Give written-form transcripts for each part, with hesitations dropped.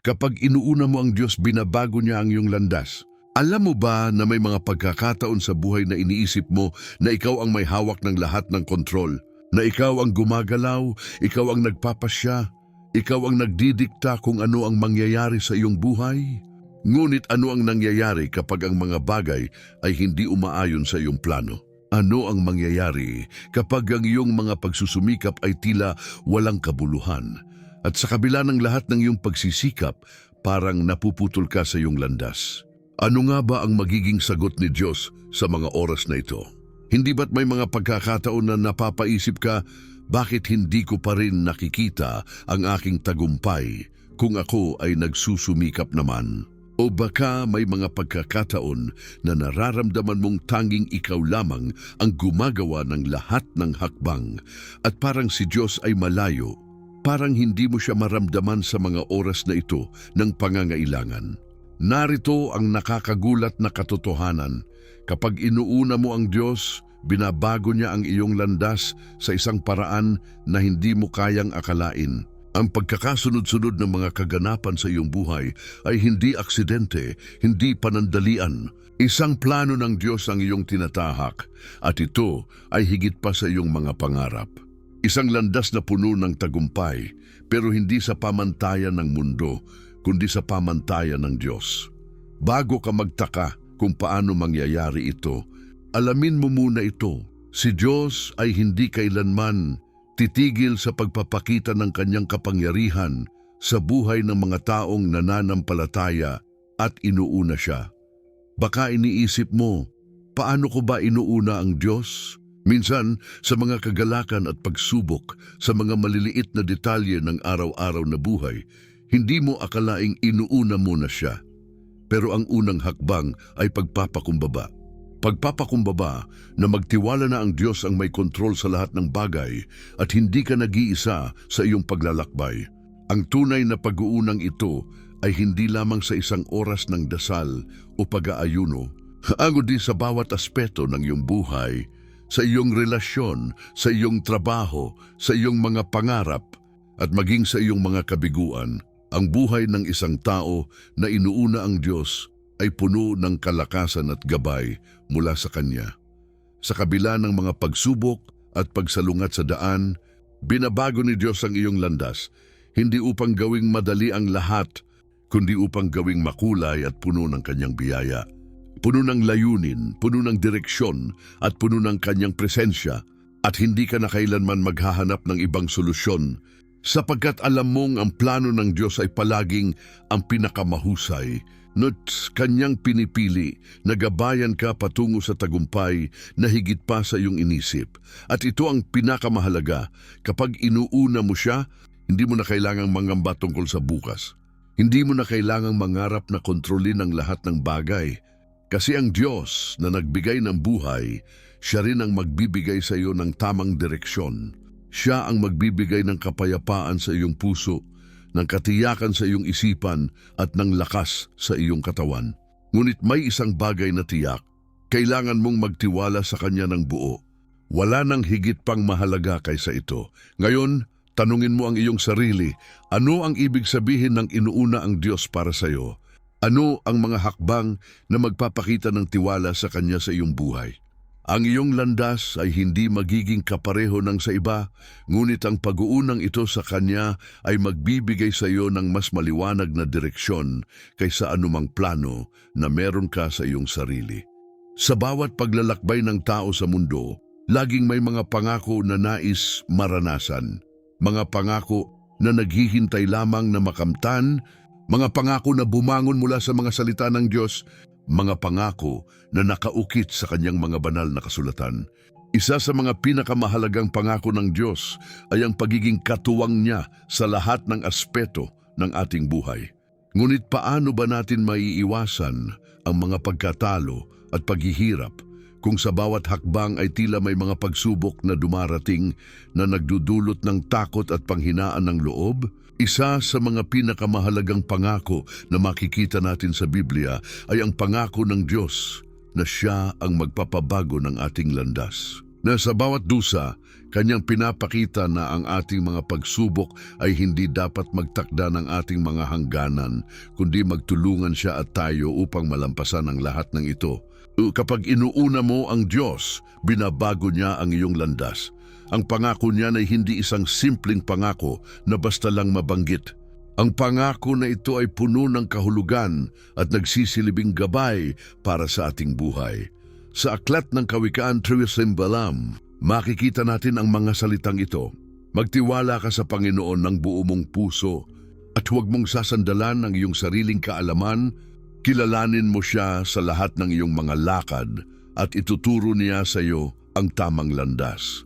Kapag inuuna mo ang Diyos, binabago niya ang iyong landas. Alam mo ba na may mga pagkakataon sa buhay na iniisip mo na ikaw ang may hawak ng lahat ng kontrol? Na ikaw ang gumagalaw, ikaw ang nagpapasya, ikaw ang nagdidikta kung ano ang mangyayari sa iyong buhay? Ngunit ano ang nangyayari kapag ang mga bagay ay hindi umaayon sa iyong plano? Ano ang mangyayari kapag ang iyong mga pagsusumikap ay tila walang kabuluhan? At sa kabila ng lahat ng iyong pagsisikap, parang napuputol ka sa iyong landas. Ano nga ba ang magiging sagot ni Diyos sa mga oras na ito? Hindi ba't may mga pagkakataon na napapaisip ka, bakit hindi ko pa rin nakikita ang aking tagumpay kung ako ay nagsusumikap naman? O baka may mga pagkakataon na nararamdaman mong tanging ikaw lamang ang gumagawa ng lahat ng hakbang at parang si Diyos ay malayo, parang hindi mo siya maramdaman sa mga oras na ito ng pangangailangan. Narito ang nakakagulat na katotohanan. Kapag inuuna mo ang Diyos, binabago niya ang iyong landas sa isang paraan na hindi mo kayang akalain. Ang pagkakasunod-sunod ng mga kaganapan sa iyong buhay ay hindi aksidente, hindi panandalian. Isang plano ng Diyos ang iyong tinatahak at ito ay higit pa sa iyong mga pangarap. Isang landas na puno ng tagumpay pero hindi sa pamantayan ng mundo, kundi sa pamantayan ng Diyos. Bago ka magtaka kung paano mangyayari ito, alamin mo muna ito. Si Diyos ay hindi kailanman titigil sa pagpapakita ng kanyang kapangyarihan sa buhay ng mga taong nananampalataya at inuuna siya. Baka iniisip mo, paano ko ba inuuna ang Diyos? Minsan, sa mga kagalakan at pagsubok, sa mga maliliit na detalye ng araw-araw na buhay, hindi mo akalaing inuuna mo na siya. Pero ang unang hakbang ay pagpapakumbaba. Pagpapakumbaba na magtiwala na ang Diyos ang may kontrol sa lahat ng bagay at hindi ka nag-iisa sa iyong paglalakbay. Ang tunay na pag-uunang ito ay hindi lamang sa isang oras ng dasal o pag-aayuno. Ango din sa bawat aspeto ng iyong buhay, sa iyong relasyon, sa iyong trabaho, sa iyong mga pangarap, at maging sa iyong mga kabiguan. Ang buhay ng isang tao na inuuna ang Diyos ay puno ng kalakasan at gabay mula sa Kanya. Sa kabila ng mga pagsubok at pagsalungat sa daan, binabago ni Diyos ang iyong landas, hindi upang gawing madali ang lahat, kundi upang gawing makulay at puno ng Kanyang biyaya. Puno ng layunin, puno ng direksyon, at puno ng Kanyang presensya, at hindi ka na kailanman maghahanap ng ibang solusyon, sapagkat alam mong ang plano ng Diyos ay palaging ang pinakamahusay, Nut Kanyang pinipili na gabayan ka patungo sa tagumpay na higit pa sa iyong inisip. At ito ang pinakamahalaga, kapag inuuna mo siya, hindi mo na kailangang mangamba tungkol sa bukas. Hindi mo na kailangang mangarap na kontrolin ang lahat ng bagay. Kasi ang Diyos na nagbigay ng buhay, siya rin ang magbibigay sa iyo ng tamang direksyon. Siya ang magbibigay ng kapayapaan sa iyong puso, ng katiyakan sa iyong isipan at ng lakas sa iyong katawan. Ngunit may isang bagay na tiyak, kailangan mong magtiwala sa Kanya ng buo. Wala nang higit pang mahalaga kaysa ito. Ngayon, tanungin mo ang iyong sarili, ano ang ibig sabihin ng inuuna ang Diyos para sa iyo? Ano ang mga hakbang na magpapakita ng tiwala sa Kanya sa iyong buhay? Ang iyong landas ay hindi magiging kapareho ng sa iba, ngunit ang pag-uunang ito sa Kanya ay magbibigay sa iyo ng mas maliwanag na direksyon kaysa anumang plano na meron ka sa iyong sarili. Sa bawat paglalakbay ng tao sa mundo, laging may mga pangako na nais maranasan, mga pangako na naghihintay lamang na makamtan, mga pangako na bumangon mula sa mga salita ng Diyos, mga pangako na nakaukit sa Kanyang mga banal na kasulatan. Isa sa mga pinakamahalagang pangako ng Diyos ay ang pagiging katuwang niya sa lahat ng aspeto ng ating buhay. Ngunit paano ba natin maiiwasan ang mga pagkatalo at paghihirap kung sa bawat hakbang ay tila may mga pagsubok na dumarating na nagdudulot ng takot at panghinaan ng loob? Isa sa mga pinakamahalagang pangako na makikita natin sa Biblia ay ang pangako ng Diyos na Siya ang magpapabago ng ating landas. na sa bawat dusa, kanyang pinapakita na ang ating mga pagsubok ay hindi dapat magtakda ng ating mga hangganan, kundi magtulungan siya at tayo upang malampasan ang lahat ng ito. Kapag inuuna mo ang Diyos, binabago niya ang iyong landas. Ang pangako niya ay hindi isang simpleng pangako na basta lang mabanggit. Ang pangako na ito ay puno ng kahulugan at nagsisilbing gabay para sa ating buhay. Sa Aklat ng Kawikaan 3:7, makikita natin ang mga salitang ito. Magtiwala ka sa Panginoon ng buo mong puso at huwag mong sasandalan ang iyong sariling kaalaman. Kilalanin mo siya sa lahat ng iyong mga lakad at ituturo niya sa iyo ang tamang landas.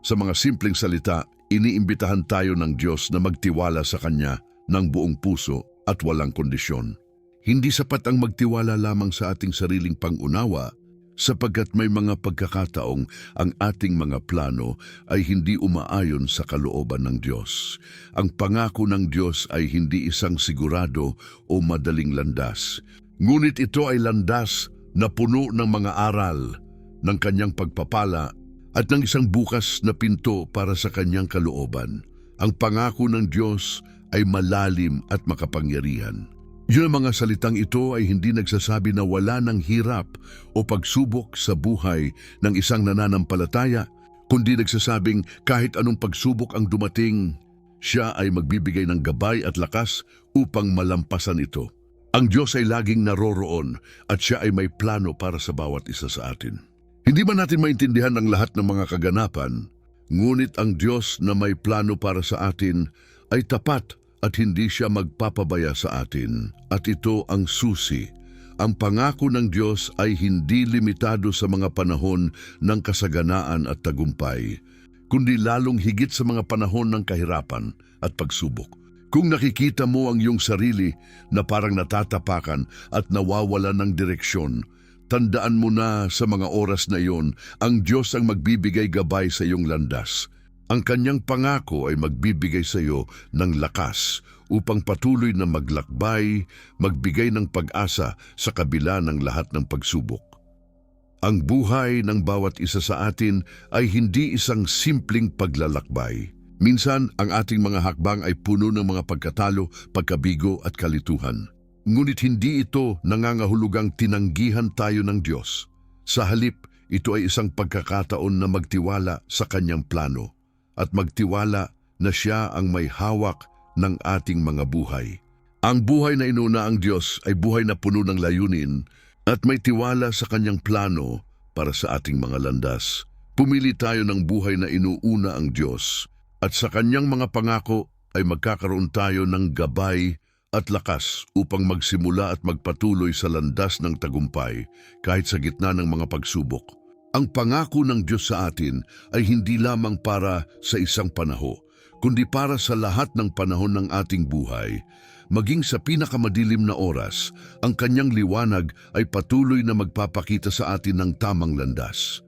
Sa mga simpleng salita, iniimbitahan tayo ng Diyos na magtiwala sa Kanya ng buong puso at walang kondisyon. Hindi sapat ang magtiwala lamang sa ating sariling pangunawa, sapagkat may mga pagkakataong ang ating mga plano ay hindi umaayon sa kalooban ng Diyos. Ang pangako ng Diyos ay hindi isang sigurado o madaling landas. Ngunit ito ay landas na puno ng mga aral, ng Kanyang pagpapala at ng isang bukas na pinto para sa Kanyang kalooban. Ang pangako ng Diyos ay malalim at makapangyarihan. Yun ang mga salitang ito ay hindi nagsasabi na wala ng hirap o pagsubok sa buhay ng isang nananampalataya, kundi nagsasabing kahit anong pagsubok ang dumating, siya ay magbibigay ng gabay at lakas upang malampasan ito. Ang Diyos ay laging naroroon at siya ay may plano para sa bawat isa sa atin. Hindi man natin maintindihan ang lahat ng mga kaganapan, ngunit ang Diyos na may plano para sa atin ay tapat at hindi siya magpapabaya sa atin. At ito ang susi. Ang pangako ng Diyos ay hindi limitado sa mga panahon ng kasaganaan at tagumpay, kundi lalong higit sa mga panahon ng kahirapan at pagsubok. Kung nakikita mo ang iyong sarili na parang natatapakan at nawawala ng direksyon, tandaan mo na sa mga oras na iyon, ang Diyos ang magbibigay gabay sa iyong landas. Ang Kanyang pangako ay magbibigay sa iyo ng lakas upang patuloy na maglakbay, magbigay ng pag-asa sa kabila ng lahat ng pagsubok. Ang buhay ng bawat isa sa atin ay hindi isang simpleng paglalakbay. Minsan, ang ating mga hakbang ay puno ng mga pagkatalo, pagkabigo at kalituhan. Ngunit hindi ito nangangahulugang tinanggihan tayo ng Diyos. Sa halip, ito ay isang pagkakataon na magtiwala sa Kanyang plano at magtiwala na siya ang may hawak ng ating mga buhay. Ang buhay na inuna ang Diyos ay buhay na puno ng layunin at may tiwala sa Kanyang plano para sa ating mga landas. Pumili tayo ng buhay na inuuna ang Diyos at sa Kanyang mga pangako ay magkakaroon tayo ng gabay at lakas upang magsimula at magpatuloy sa landas ng tagumpay kahit sa gitna ng mga pagsubok. Ang pangako ng Diyos sa atin ay hindi lamang para sa isang panahon, kundi para sa lahat ng panahon ng ating buhay. Maging sa pinakamadilim na oras, ang Kanyang liwanag ay patuloy na magpapakita sa atin ng tamang landas.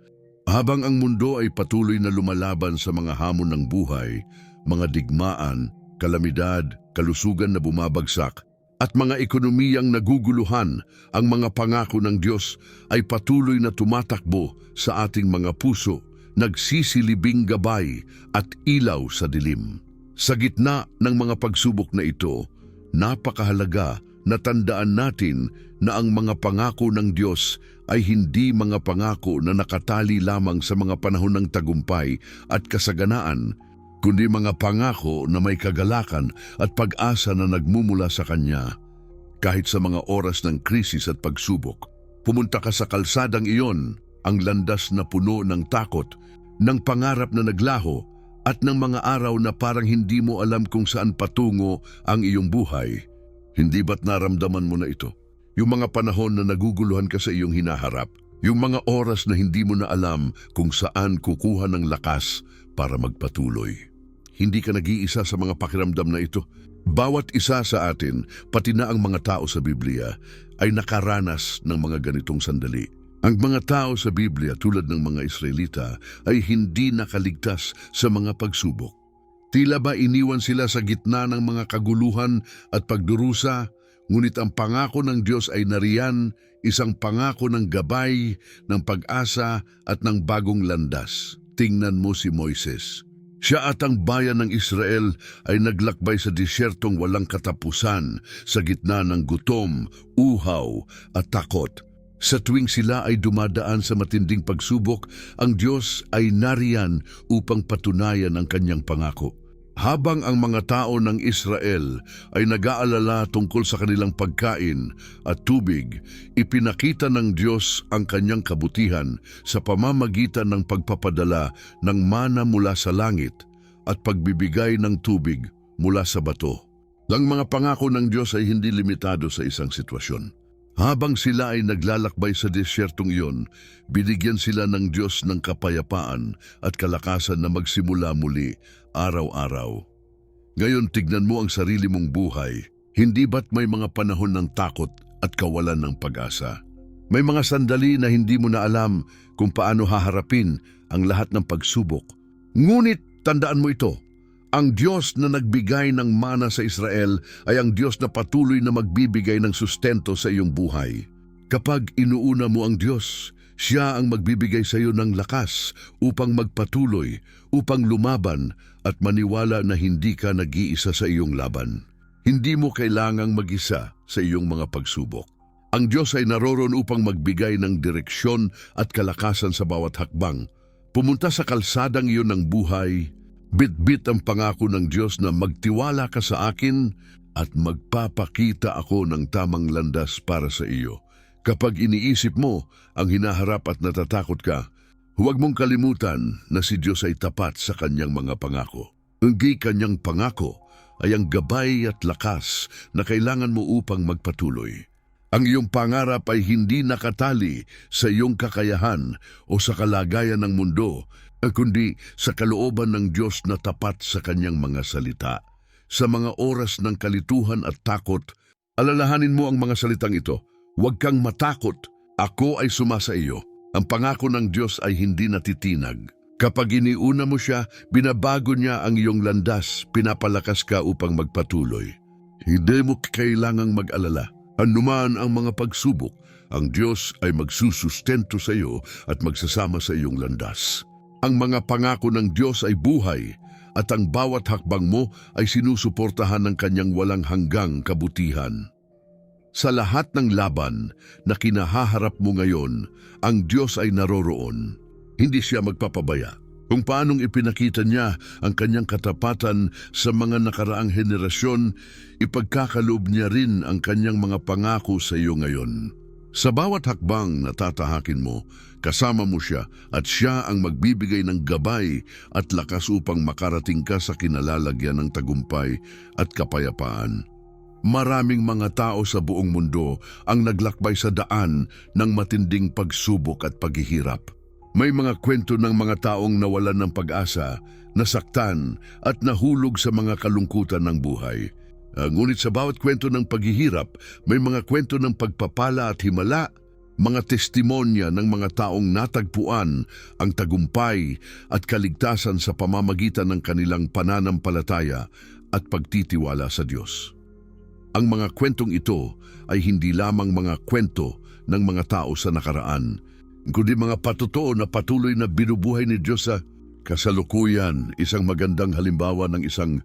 Habang ang mundo ay patuloy na lumalaban sa mga hamon ng buhay, mga digmaan, kalamidad, kalusugan na bumabagsak, at mga ekonomiyang naguguluhan, ang mga pangako ng Diyos ay patuloy na tumatakbo sa ating mga puso, nagsisilibing gabay at ilaw sa dilim. Sa gitna ng mga pagsubok na ito, napakahalaga na tandaan natin na ang mga pangako ng Diyos ay hindi mga pangako na nakatali lamang sa mga panahon ng tagumpay at kasaganaan, kundi mga pangako na may kagalakan at pag-asa na nagmumula sa Kanya. Kahit sa mga oras ng krisis at pagsubok, pumunta ka sa kalsadang iyon, ang landas na puno ng takot, ng pangarap na naglaho, at ng mga araw na parang hindi mo alam kung saan patungo ang iyong buhay. Hindi ba't naramdaman mo na ito? Yung mga panahon na naguguluhan ka sa iyong hinaharap, yung mga oras na hindi mo na alam kung saan kukuha ng lakas para magpatuloy. Hindi ka nag-iisa sa mga pakiramdam na ito. Bawat isa sa atin, pati na ang mga tao sa Biblia, ay nakaranas ng mga ganitong sandali. Ang mga tao sa Biblia tulad ng mga Israelita ay hindi nakaligtas sa mga pagsubok. Tila ba iniwan sila sa gitna ng mga kaguluhan at pagdurusa, Ngunit ang pangako ng Diyos ay nariyan, isang pangako ng gabay, ng pag-asa at ng bagong landas. Tingnan mo si Moises. Siya at ang bayan ng Israel ay naglakbay sa disyertong walang katapusan sa gitna ng gutom, uhaw at takot. Sa tuwing sila ay dumadaan sa matinding pagsubok, ang Diyos ay nariyan upang patunayan ang kanyang pangako. Habang ang mga tao ng Israel ay nag-aalala tungkol sa kanilang pagkain at tubig, ipinakita ng Diyos ang kanyang kabutihan sa pamamagitan ng pagpapadala ng mana mula sa langit at pagbibigay ng tubig mula sa bato. Ang mga pangako ng Diyos ay hindi limitado sa isang sitwasyon. Habang sila ay naglalakbay sa disyertong iyon, binigyan sila ng Diyos ng kapayapaan at kalakasan na magsimula muli araw-araw. Ngayon tignan mo ang sarili mong buhay. Hindi ba't may mga panahon ng takot at kawalan ng pag-asa? May mga sandali na hindi mo na alam kung paano haharapin ang lahat ng pagsubok. Ngunit tandaan mo ito, ang Diyos na nagbigay ng mana sa Israel ay ang Diyos na patuloy na magbibigay ng sustento sa iyong buhay. Kapag inuuna mo ang Diyos, Siya ang magbibigay sa iyo ng lakas upang magpatuloy, upang lumaban at maniwala na hindi ka nag-iisa sa iyong laban. Hindi mo kailangang mag-isa sa iyong mga pagsubok. Ang Diyos ay naroon upang magbigay ng direksyon at kalakasan sa bawat hakbang. Pumunta sa kalsadang iyon ng buhay, bitbit ang pangako ng Diyos na magtiwala ka sa akin at magpapakita ako ng tamang landas para sa iyo. Kapag iniisip mo ang hinaharap at natatakot ka, huwag mong kalimutan na si Diyos ay tapat sa kanyang mga pangako. Ang kanyang pangako ay ang gabay at lakas na kailangan mo upang magpatuloy. Ang iyong pangarap ay hindi nakatali sa iyong kakayahan o sa kalagayan ng mundo, kundi sa kalooban ng Diyos na tapat sa kanyang mga salita. Sa mga oras ng kalituhan at takot, alalahanin mo ang mga salitang ito. Huwag kang matakot, ako ay sumasa iyo. Ang pangako ng Diyos ay hindi natitinag. Kapag iniuna mo siya, binabago niya ang iyong landas, pinapalakas ka upang magpatuloy. Hindi mo kailangang mag-alala. Anuman ang mga pagsubok, ang Diyos ay magsusustento sa iyo at magsasama sa iyong landas. Ang mga pangako ng Diyos ay buhay at ang bawat hakbang mo ay sinusuportahan ng kanyang walang hanggang kabutihan. Sa lahat ng laban na kinahaharap mo ngayon, ang Diyos ay naroroon. Hindi siya magpapabaya. Kung paanong ipinakita niya ang kanyang katapatan sa mga nakaraang henerasyon, ipagkakaloob niya rin ang kanyang mga pangako sa iyo ngayon. Sa bawat hakbang na tatahakin mo, kasama mo siya at siya ang magbibigay ng gabay at lakas upang makarating ka sa kinalalagyan ng tagumpay at kapayapaan. Maraming mga tao sa buong mundo ang naglakbay sa daan ng matinding pagsubok at paghihirap. May mga kwento ng mga taong nawalan ng pag-asa, nasaktan at nahulog sa mga kalungkutan ng buhay. Ngunit sa bawat kwento ng paghihirap, may mga kwento ng pagpapala at himala, mga testimonya ng mga taong natagpuan ang tagumpay at kaligtasan sa pamamagitan ng kanilang pananampalataya at pagtitiwala sa Diyos. Ang mga kwentong ito ay hindi lamang mga kwento ng mga tao sa nakaraan, kundi mga patotoo na patuloy na binubuhay ni Diyos sa kasalukuyan. Isang magandang halimbawa ng isang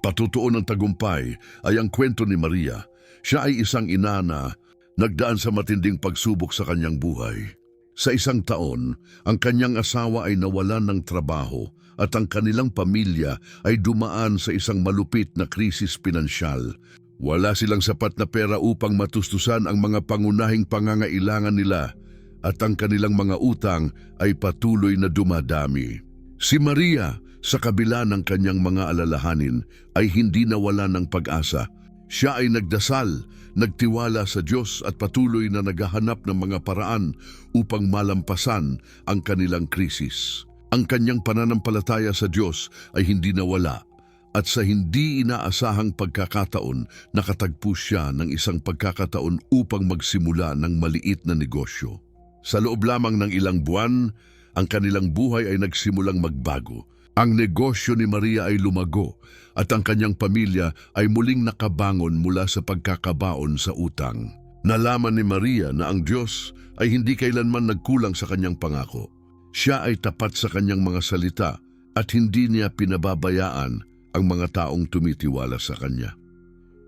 patotoo ng tagumpay ay ang kwento ni Maria. Siya ay isang ina na nagdaan sa matinding pagsubok sa kanyang buhay. Sa isang taon, ang kanyang asawa ay nawalan ng trabaho at ang kanilang pamilya ay dumaan sa isang malupit na krisis pinansyal. Wala silang sapat na pera upang matustusan ang mga pangunahing pangangailangan nila at ang kanilang mga utang ay patuloy na dumadami. Si Maria, sa kabila ng kanyang mga alalahanin, ay hindi nawala ng pag-asa. Siya ay nagdasal, nagtiwala sa Diyos at patuloy na naghahanap ng mga paraan upang malampasan ang kanilang krisis. Ang kanyang pananampalataya sa Diyos ay hindi nawala. At sa hindi inaasahang pagkakataon, nakatagpo siya ng isang pagkakataon upang magsimula ng maliit na negosyo. Sa loob lamang ng ilang buwan, ang kanilang buhay ay nagsimulang magbago. Ang negosyo ni Maria ay lumago at ang kanyang pamilya ay muling nakabangon mula sa pagkakabaon sa utang. Nalaman ni Maria na ang Diyos ay hindi kailanman nagkulang sa kanyang pangako. Siya ay tapat sa kanyang mga salita at hindi niya pinababayaan ang mga taong tumitiwala sa kanya.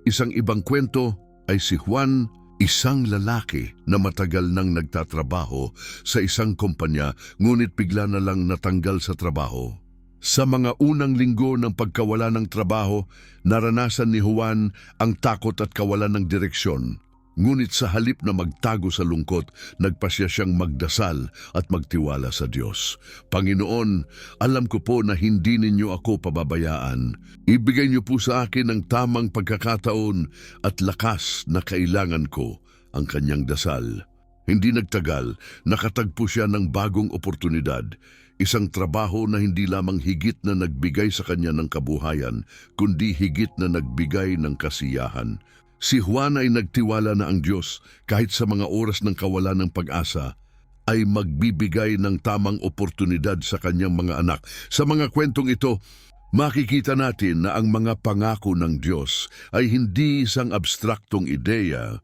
Isang ibang kwento ay si Juan, isang lalaki na matagal nang nagtatrabaho sa isang kumpanya ngunit bigla na lang natanggal sa trabaho. Sa mga unang linggo ng pagkawala ng trabaho, naranasan ni Juan ang takot at kawalan ng direksyon. Ngunit sa halip na magtago sa lungkot, nagpasya siyang magdasal at magtiwala sa Diyos. Panginoon, alam ko po na hindi ninyo ako pababayaan. Ibigay niyo po sa akin ang tamang pagkakataon at lakas na kailangan ko, ang kanyang dasal. Hindi nagtagal, nakatagpo siya ng bagong oportunidad. Isang trabaho na hindi lamang higit na nagbigay sa kanya ng kabuhayan, kundi higit na nagbigay ng kasiyahan. Si Juan ay nagtiwala na ang Diyos kahit sa mga oras ng kawalan ng pag-asa ay magbibigay ng tamang oportunidad sa kanyang mga anak. Sa mga kwentong ito, makikita natin na ang mga pangako ng Diyos ay hindi isang abstraktong ideya,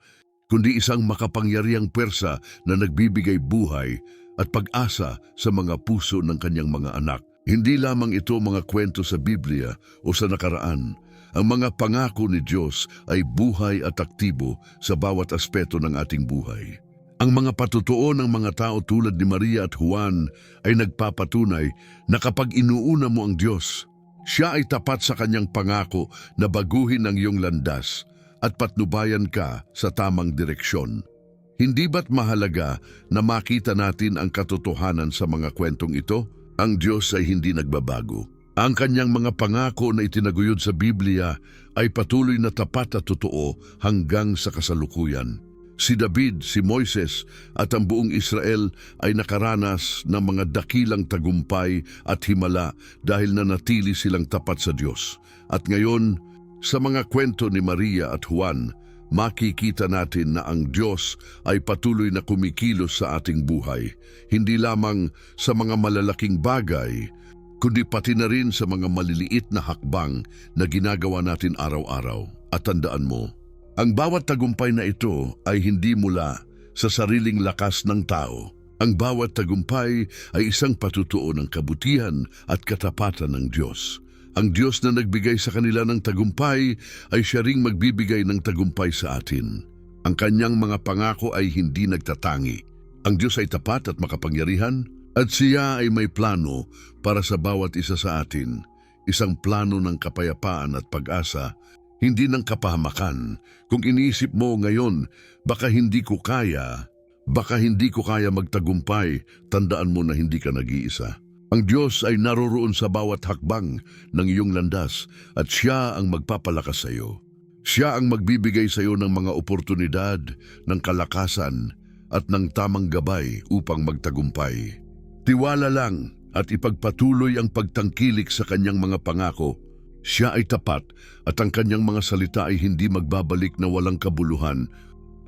kundi isang makapangyarihang pwersa na nagbibigay buhay at pag-asa sa mga puso ng kanyang mga anak. Hindi lamang ito mga kwento sa Biblia o sa nakaraan. Ang mga pangako ni Diyos ay buhay at aktibo sa bawat aspeto ng ating buhay. Ang mga patutuo ng mga tao tulad ni Maria at Juan ay nagpapatunay na kapag inuuna mo ang Diyos, siya ay tapat sa kanyang pangako na baguhin ang iyong landas at patnubayan ka sa tamang direksyon. Hindi ba't mahalaga na makita natin ang katotohanan sa mga kwentong ito? Ang Diyos ay hindi nagbabago. Ang kanyang mga pangako na itinaguyod sa Biblia ay patuloy na tapat at totoo hanggang sa kasalukuyan. Si David, si Moises at ang buong Israel ay nakaranas ng mga dakilang tagumpay at himala dahil nanatili silang tapat sa Diyos. At ngayon, sa mga kwento ni Maria at Juan, makikita natin na ang Diyos ay patuloy na kumikilos sa ating buhay, hindi lamang sa mga malalaking bagay, kundi pati na rin sa mga maliliit na hakbang na ginagawa natin araw-araw. At tandaan mo, ang bawat tagumpay na ito ay hindi mula sa sariling lakas ng tao. Ang bawat tagumpay ay isang patutuo ng kabutihan at katapatan ng Diyos. Ang Diyos na nagbigay sa kanila ng tagumpay ay siya ring magbibigay ng tagumpay sa atin. Ang kanyang mga pangako ay hindi nagtatangi. Ang Diyos ay tapat at makapangyarihan, at siya ay may plano para sa bawat isa sa atin. Isang plano ng kapayapaan at pag-asa, hindi ng kapahamakan. Kung iniisip mo ngayon, baka hindi ko kaya magtagumpay, tandaan mo na hindi ka nag-iisa. Ang Diyos ay naroroon sa bawat hakbang ng iyong landas at siya ang magpapalakas sa iyo. Siya ang magbibigay sa iyo ng mga oportunidad, ng kalakasan at ng tamang gabay upang magtagumpay. Tiwala lang at ipagpatuloy ang pagtangkilik sa kanyang mga pangako. Siya ay tapat at ang kanyang mga salita ay hindi magbabalik na walang kabuluhan.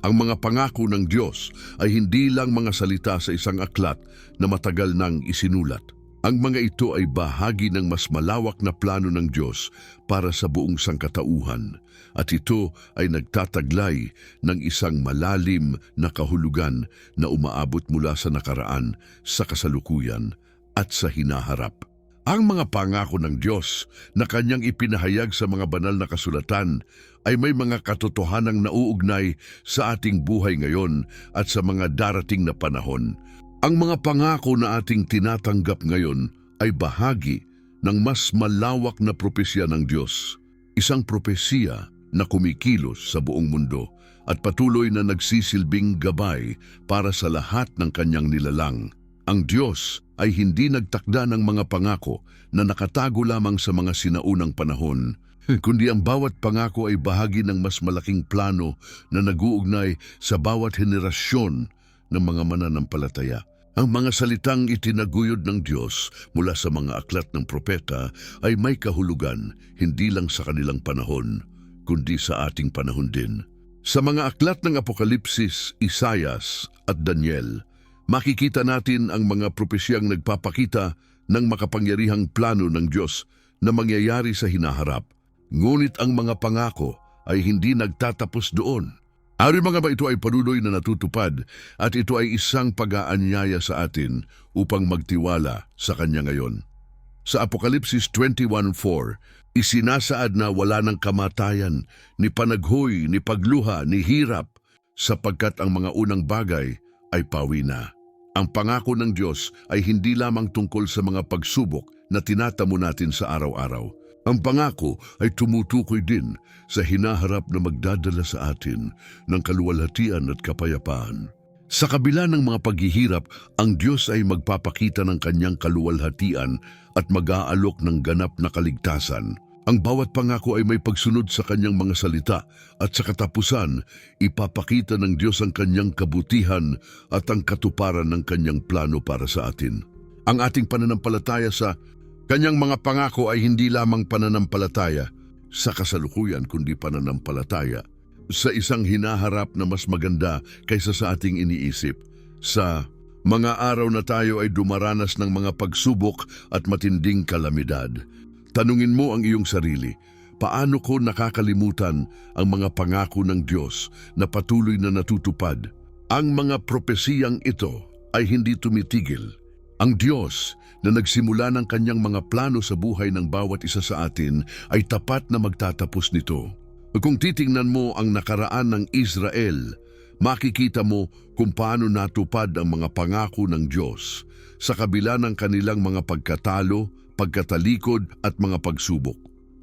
Ang mga pangako ng Diyos ay hindi lang mga salita sa isang aklat na matagal nang isinulat. Ang mga ito ay bahagi ng mas malawak na plano ng Diyos para sa buong sangkatauhan. At ito ay nagtataglay ng isang malalim na kahulugan na umaabot mula sa nakaraan, sa kasalukuyan at sa hinaharap. Ang mga pangako ng Diyos na kanyang ipinahayag sa mga banal na kasulatan ay may mga katotohanang nauugnay sa ating buhay ngayon at sa mga darating na panahon. Ang mga pangako na ating tinatanggap ngayon ay bahagi ng mas malawak na propesya ng Diyos. Isang propesya na kumikilos sa buong mundo at patuloy na nagsisilbing gabay para sa lahat ng kanyang nilalang. Ang Diyos ay hindi nagtakda ng mga pangako na nakatago lamang sa mga sinaunang panahon, kundi ang bawat pangako ay bahagi ng mas malaking plano na nag-uugnay sa bawat henerasyon ng mga mananampalataya. Ang mga salitang itinaguyod ng Diyos mula sa mga aklat ng propeta ay may kahulugan hindi lang sa kanilang panahon, kundi sa ating panahon din. Sa mga aklat ng Apokalipsis, Isayas at Daniel, makikita natin ang mga propesyang nagpapakita ng makapangyarihang plano ng Diyos na mangyayari sa hinaharap. Ngunit ang mga pangako ay hindi nagtatapos doon. Ari mga ba ito ay panuloy na natutupad at ito ay isang pag-aanyaya sa atin upang magtiwala sa Kanya ngayon. Sa Apokalipsis 21:4, isinasaad na wala ng kamatayan, ni panaghoy, ni pagluha, ni hirap, sapagkat ang mga unang bagay ay pawi na. Ang pangako ng Diyos ay hindi lamang tungkol sa mga pagsubok na tinatamo natin sa araw-araw. Ang pangako ay tumutukoy din sa hinaharap na magdadala sa atin ng kaluwalhatian at kapayapaan. Sa kabila ng mga paghihirap, ang Diyos ay magpapakita ng kanyang kaluwalhatian at mag-aalok ng ganap na kaligtasan. Ang bawat pangako ay may pagsunod sa kanyang mga salita at sa katapusan, ipapakita ng Diyos ang kanyang kabutihan at ang katuparan ng kanyang plano para sa atin. Ang ating pananampalataya sa kanyang mga pangako ay hindi lamang pananampalataya sa kasalukuyan kundi pananampalataya sa isang hinaharap na mas maganda kaysa sa ating iniisip. Sa mga araw na tayo ay dumaranas ng mga pagsubok at matinding kalamidad, tanungin mo ang iyong sarili, paano ko nakakalimutan ang mga pangako ng Diyos na patuloy na natutupad? Ang mga propesiyang ito ay hindi tumitigil. Ang Diyos na nagsimula ng kanyang mga plano sa buhay ng bawat isa sa atin ay tapat na magtatapos nito. Kung titingnan mo ang nakaraan ng Israel, makikita mo kung paano natupad ang mga pangako ng Diyos sa kabila ng kanilang mga pagkatalo, pagkatalikod at mga pagsubok.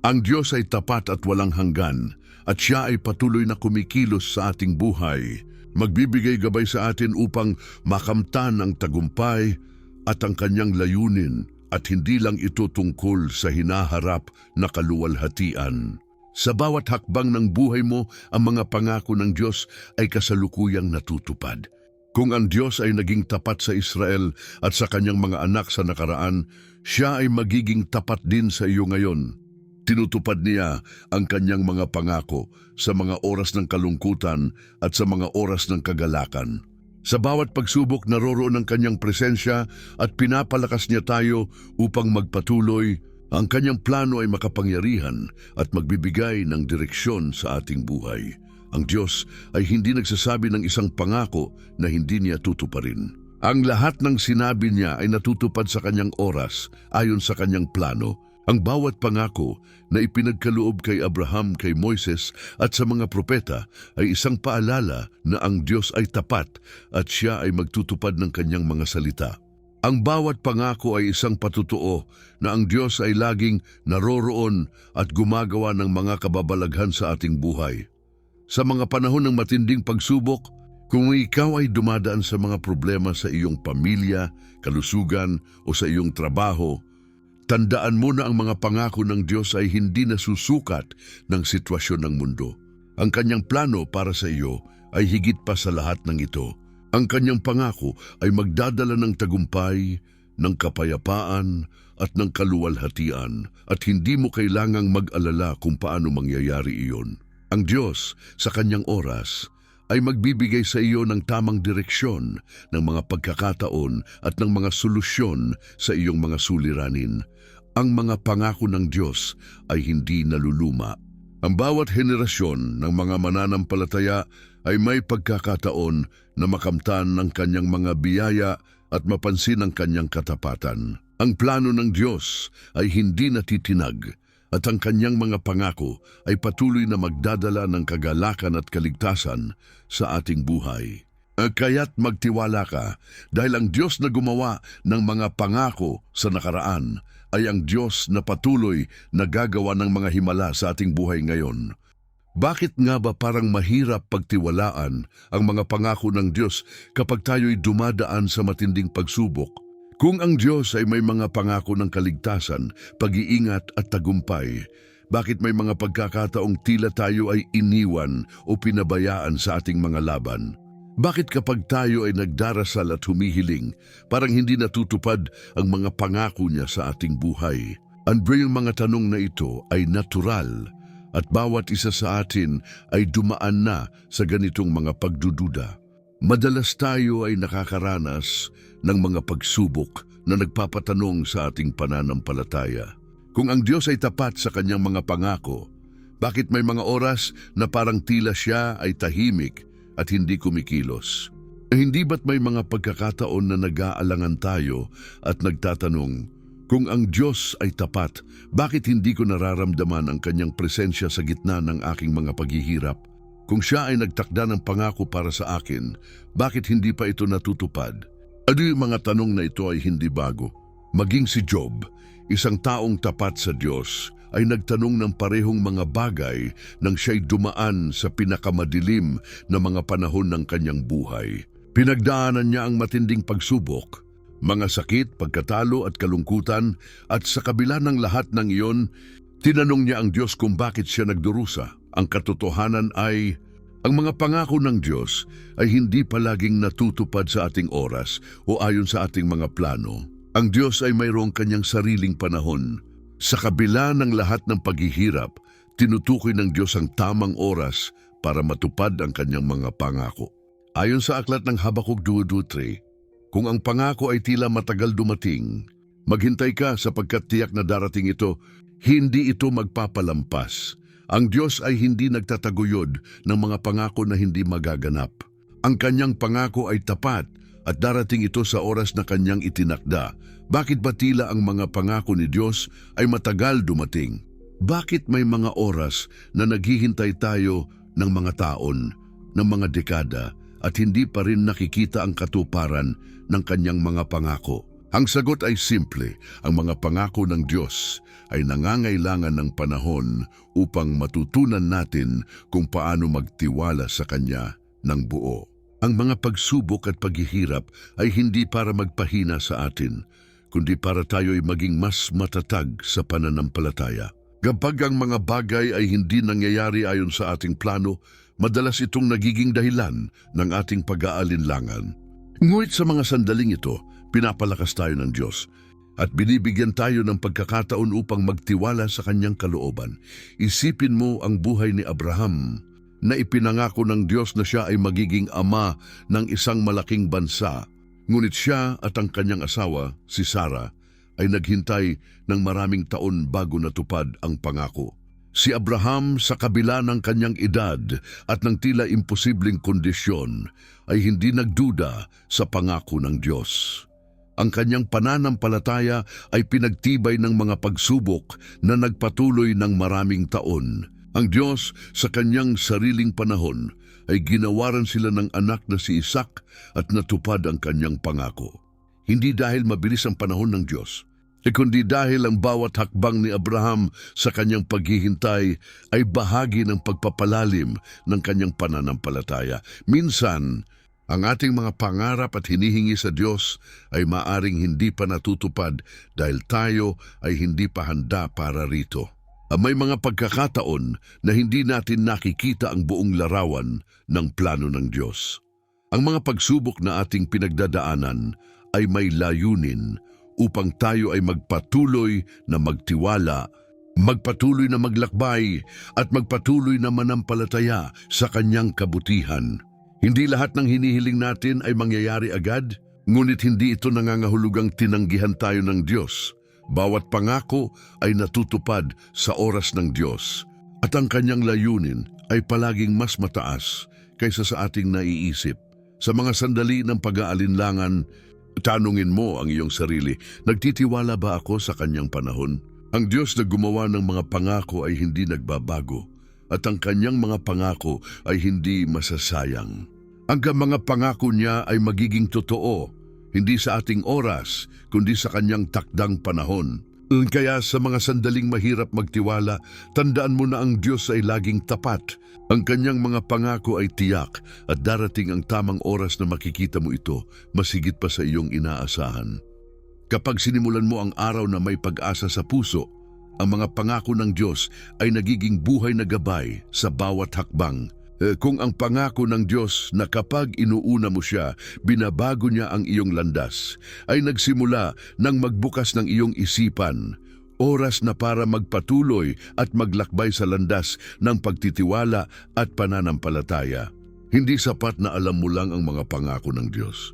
Ang Diyos ay tapat at walang hanggan at Siya ay patuloy na kumikilos sa ating buhay, magbibigay gabay sa atin upang makamtan ang tagumpay at ang kanyang layunin at hindi lang ito tungkol sa hinaharap na kaluwalhatian. Sa bawat hakbang ng buhay mo, ang mga pangako ng Diyos ay kasalukuyang natutupad. Kung ang Diyos ay naging tapat sa Israel at sa kanyang mga anak sa nakaraan, Siya ay magiging tapat din sa iyo ngayon. Tinutupad Niya ang kanyang mga pangako sa mga oras ng kalungkutan at sa mga oras ng kagalakan. Sa bawat pagsubok, naroroon ang kanyang presensya at pinapalakas Niya tayo upang magpatuloy. Ang kanyang plano ay makapangyarihan at magbibigay ng direksyon sa ating buhay. Ang Diyos ay hindi nagsasabi ng isang pangako na hindi Niya tutuparin. Ang lahat ng sinabi Niya ay natutupad sa kanyang oras ayon sa kanyang plano. Ang bawat pangako na ipinagkaloob kay Abraham, kay Moises at sa mga propeta ay isang paalala na ang Diyos ay tapat at Siya ay magtutupad ng kanyang mga salita. Ang bawat pangako ay isang patutuo na ang Diyos ay laging naroroon at gumagawa ng mga kababalaghan sa ating buhay. Sa mga panahon ng matinding pagsubok, kung ikaw ay dumadaan sa mga problema sa iyong pamilya, kalusugan o sa iyong trabaho, tandaan mo na ang mga pangako ng Diyos ay hindi nasusukat ng sitwasyon ng mundo. Ang kanyang plano para sa iyo ay higit pa sa lahat ng ito. Ang kanyang pangako ay magdadala ng tagumpay, ng kapayapaan at ng kaluwalhatian at hindi mo kailangang mag-alala kung paano mangyayari iyon. Ang Diyos sa kanyang oras ay magbibigay sa iyo ng tamang direksyon, ng mga pagkakataon at ng mga solusyon sa iyong mga suliranin. Ang mga pangako ng Diyos ay hindi naluluma. Ang bawat henerasyon ng mga mananampalataya ay may pagkakataon na makamtan ng kanyang mga biyaya at mapansin ang kanyang katapatan. Ang plano ng Diyos ay hindi natitinag at ang kanyang mga pangako ay patuloy na magdadala ng kagalakan at kaligtasan sa ating buhay. Kaya't magtiwala ka dahil ang Diyos na gumawa ng mga pangako sa nakaraan ay ang Diyos na patuloy na gagawa ng mga himala sa ating buhay ngayon. Bakit nga ba parang mahirap pagtiwalaan ang mga pangako ng Diyos kapag tayo'y dumadaan sa matinding pagsubok? Kung ang Diyos ay may mga pangako ng kaligtasan, pag-iingat at tagumpay, bakit may mga pagkakataong tila tayo ay iniwan o pinabayaan sa ating mga laban? Bakit kapag tayo ay nagdarasal at humihiling, parang hindi natutupad ang mga pangako niya sa ating buhay? Ang mga tanong na ito ay natural at bawat isa sa atin ay dumaan na sa ganitong mga pagdududa. Madalas tayo ay nakakaranas ng mga pagsubok na nagpapatanong sa ating pananampalataya. Kung ang Diyos ay tapat sa kanyang mga pangako, bakit may mga oras na parang tila siya ay tahimik at hindi kumikilos? Hindi ba't may mga pagkakataon na nag-aalangan tayo at nagtatanong, kung ang Diyos ay tapat, bakit hindi ko nararamdaman ang kanyang presensya sa gitna ng aking mga paghihirap? Kung siya ay nagtakda ng pangako para sa akin, bakit hindi pa ito natutupad? Yung mga tanong na ito ay hindi bago. Maging si Job, isang taong tapat sa Diyos, ay nagtanong ng parehong mga bagay nang siya'y dumaan sa pinakamadilim na mga panahon ng kanyang buhay. Pinagdaanan niya ang matinding pagsubok, mga sakit, pagkatalo at kalungkutan, at sa kabila ng lahat ng iyon, tinanong niya ang Diyos kung bakit siya nagdurusa. Ang katotohanan ay, ang mga pangako ng Diyos ay hindi palaging natutupad sa ating oras o ayon sa ating mga plano. Ang Diyos ay mayroong kanyang sariling panahon. Sa kabila ng lahat ng paghihirap, tinutukoy ng Diyos ang tamang oras para matupad ang kanyang mga pangako. Ayon sa aklat ng Habakuk 2:3, kung ang pangako ay tila matagal dumating, maghintay ka sapagkat tiyak na darating ito, hindi ito magpapalampas. Ang Diyos ay hindi nagtataguyod ng mga pangako na hindi magaganap. Ang kanyang pangako ay tapat at darating ito sa oras na kanyang itinakda. Bakit ba tila ang mga pangako ni Diyos ay matagal dumating? Bakit may mga oras na naghihintay tayo ng mga taon, ng mga dekada, at hindi pa rin nakikita ang katuparan ng kanyang mga pangako? Ang sagot ay simple, ang mga pangako ng Diyos ay nangangailangan ng panahon upang matutunan natin kung paano magtiwala sa Kanya ng buo. Ang mga pagsubok at paghihirap ay hindi para magpahina sa atin, kundi para tayo'y maging mas matatag sa pananampalataya. Kapag ang mga bagay ay hindi nangyayari ayon sa ating plano, madalas itong nagiging dahilan ng ating pag-aalinlangan. Ngunit sa mga sandaling ito, pinapalakas tayo ng Diyos at binibigyan tayo ng pagkakataon upang magtiwala sa kanyang kalooban. Isipin mo ang buhay ni Abraham na ipinangako ng Diyos na siya ay magiging ama ng isang malaking bansa. Ngunit siya at ang kanyang asawa, si Sarah, ay naghintay ng maraming taon bago natupad ang pangako. Si Abraham, sa kabila ng kanyang edad at ng tila imposibleng kondisyon, ay hindi nagduda sa pangako ng Diyos. Ang kanyang pananampalataya ay pinagtibay ng mga pagsubok na nagpatuloy ng maraming taon. Ang Diyos, sa kanyang sariling panahon, ay ginawaran sila ng anak na si Isaac at natupad ang kanyang pangako. Hindi dahil mabilis ang panahon ng Diyos, kundi dahil ang bawat hakbang ni Abraham sa kanyang paghihintay ay bahagi ng pagpapalalim ng kanyang pananampalataya. Minsan, ang ating mga pangarap at hinihingi sa Diyos ay maaring hindi pa natutupad dahil tayo ay hindi pa handa para rito. May mga pagkakataon na hindi natin nakikita ang buong larawan ng plano ng Diyos. Ang mga pagsubok na ating pinagdadaanan ay may layunin upang tayo ay magpatuloy na magtiwala, magpatuloy na maglakbay at magpatuloy na manampalataya sa kanyang kabutihan. Hindi lahat ng hinihiling natin ay mangyayari agad, ngunit hindi ito nangangahulugang tinanggihan tayo ng Diyos. Bawat pangako ay natutupad sa oras ng Diyos at ang kanyang layunin ay palaging mas mataas kaysa sa ating naiisip. Sa mga sandali ng pag-aalinlangan, tanungin mo ang iyong sarili, nagtitiwala ba ako sa kanyang panahon? Ang Diyos na gumawa ng mga pangako ay hindi nagbabago at ang kanyang mga pangako ay hindi masasayang. Ang mga pangako niya ay magiging totoo, hindi sa ating oras, kundi sa kanyang takdang panahon. Kaya sa mga sandaling mahirap magtiwala, tandaan mo na ang Diyos ay laging tapat. Ang kanyang mga pangako ay tiyak at darating ang tamang oras na makikita mo ito, masigit pa sa iyong inaasahan. Kapag sinimulan mo ang araw na may pag-asa sa puso, ang mga pangako ng Diyos ay nagiging buhay na gabay sa bawat hakbang. Kung ang pangako ng Diyos na kapag inuuna mo siya, binabago niya ang iyong landas, ay nagsimula nang magbukas ng iyong isipan, oras na para magpatuloy at maglakbay sa landas ng pagtitiwala at pananampalataya. Hindi sapat na alam mo lang ang mga pangako ng Diyos.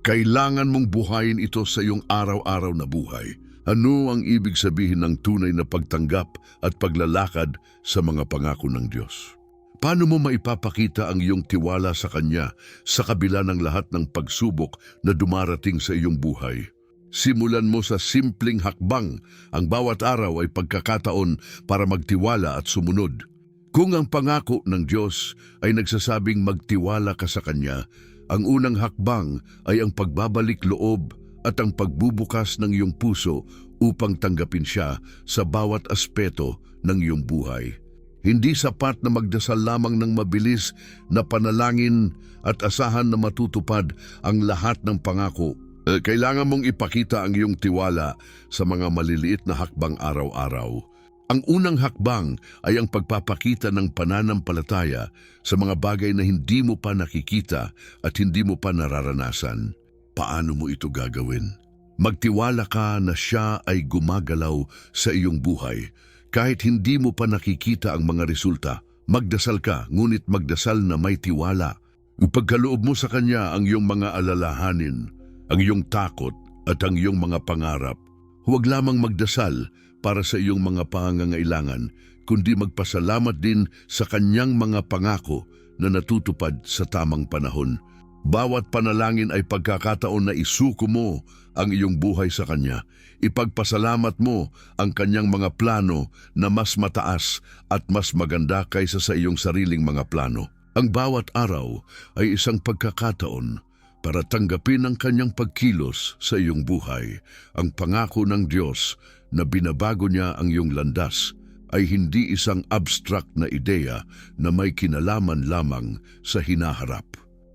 Kailangan mong buhayin ito sa iyong araw-araw na buhay. Ano ang ibig sabihin ng tunay na pagtanggap at paglalakad sa mga pangako ng Diyos? Paano mo maipapakita ang iyong tiwala sa Kanya sa kabila ng lahat ng pagsubok na dumarating sa iyong buhay? Simulan mo sa simpleng hakbang. Ang bawat araw ay pagkakataon para magtiwala at sumunod. Kung ang pangako ng Diyos ay nagsasabing magtiwala ka sa Kanya, ang unang hakbang ay ang pagbabalik loob at ang pagbubukas ng iyong puso upang tanggapin siya sa bawat aspeto ng iyong buhay. Hindi sapat na magdasal lamang ng mabilis na panalangin at asahan na matutupad ang lahat ng pangako. Kailangan mong ipakita ang iyong tiwala sa mga maliliit na hakbang araw-araw. Ang unang hakbang ay ang pagpapakita ng pananampalataya sa mga bagay na hindi mo pa nakikita at hindi mo pa nararanasan. Paano mo ito gagawin? Magtiwala ka na siya ay gumagalaw sa iyong buhay. Kahit hindi mo pa nakikita ang mga resulta, magdasal ka, ngunit magdasal na may tiwala. Ipagkaloob mo sa Kanya ang iyong mga alalahanin, ang iyong takot at ang iyong mga pangarap. Huwag lamang magdasal para sa iyong mga pangangailangan, kundi magpasalamat din sa Kanyang mga pangako na natutupad sa tamang panahon. Bawat panalangin ay pagkakataon na isuko mo ang iyong buhay sa Kanya. Ipagpasalamat mo ang Kanyang mga plano na mas mataas at mas maganda kaysa sa iyong sariling mga plano. Ang bawat araw ay isang pagkakataon para tanggapin ang Kanyang pagkilos sa iyong buhay. Ang pangako ng Diyos na binabago niya ang iyong landas ay hindi isang abstract na ideya na may kinalaman lamang sa hinaharap.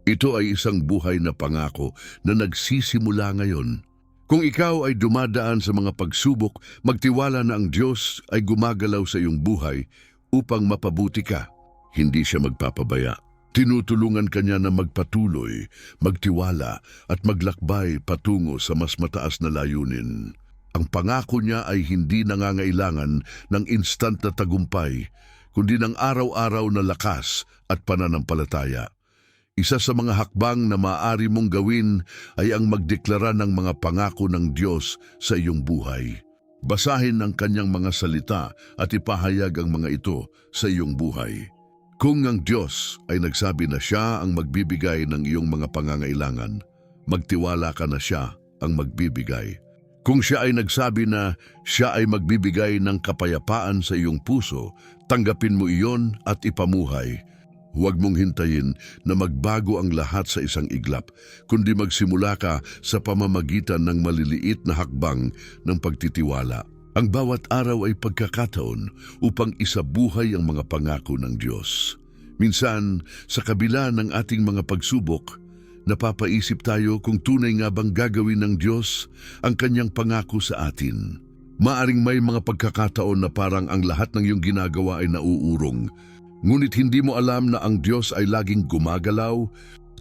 Ito ay isang buhay na pangako na nagsisimula ngayon. Kung ikaw ay dumadaan sa mga pagsubok, magtiwala na ang Diyos ay gumagalaw sa iyong buhay upang mapabuti ka. Hindi siya magpapabaya. Tinutulungan ka niya na magpatuloy, magtiwala at maglakbay patungo sa mas mataas na layunin. Ang pangako niya ay hindi nangangailangan ng instant na tagumpay, kundi ng araw-araw na lakas at pananampalataya. Isa sa mga hakbang na maaari mong gawin ay ang magdeklara ng mga pangako ng Diyos sa iyong buhay. Basahin ang Kanyang mga salita at ipahayag ang mga ito sa iyong buhay. Kung ang Diyos ay nagsabi na siya ang magbibigay ng iyong mga pangangailangan, magtiwala ka na siya ang magbibigay. Kung siya ay nagsabi na siya ay magbibigay ng kapayapaan sa iyong puso, tanggapin mo iyon at ipamuhay. Huwag mong hintayin na magbago ang lahat sa isang iglap, kundi magsimula ka sa pamamagitan ng maliliit na hakbang ng pagtitiwala. Ang bawat araw ay pagkakataon upang isabuhay ang mga pangako ng Diyos. Minsan, sa kabila ng ating mga pagsubok, napapaisip tayo kung tunay nga bang gagawin ng Diyos ang Kanyang pangako sa atin. Maaring may mga pagkakataon na parang ang lahat ng iyong ginagawa ay nauurong. Ngunit hindi mo alam na ang Diyos ay laging gumagalaw.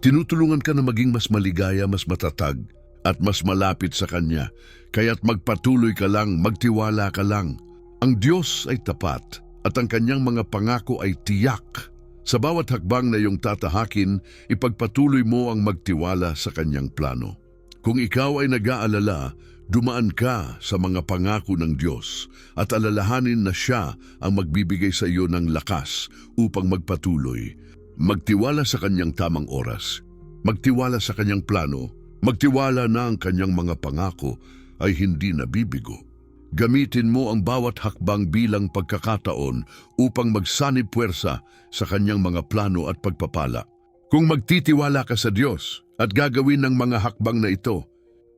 Tinutulungan ka na maging mas maligaya, mas matatag, at mas malapit sa Kanya. Kaya't magpatuloy ka lang, magtiwala ka lang. Ang Diyos ay tapat at ang Kanyang mga pangako ay tiyak. Sa bawat hakbang na iyong tatahakin, ipagpatuloy mo ang magtiwala sa Kanyang plano. Kung ikaw ay nag-aalala, dumaan ka sa mga pangako ng Diyos at alalahanin na siya ang magbibigay sa iyo ng lakas upang magpatuloy. Magtiwala sa Kanyang tamang oras. Magtiwala sa Kanyang plano. Magtiwala na ang Kanyang mga pangako ay hindi nabibigo. Gamitin mo ang bawat hakbang bilang pagkakataon upang magsanib puwersa sa Kanyang mga plano at pagpapala. Kung magtitiwala ka sa Diyos at gagawin ng mga hakbang na ito,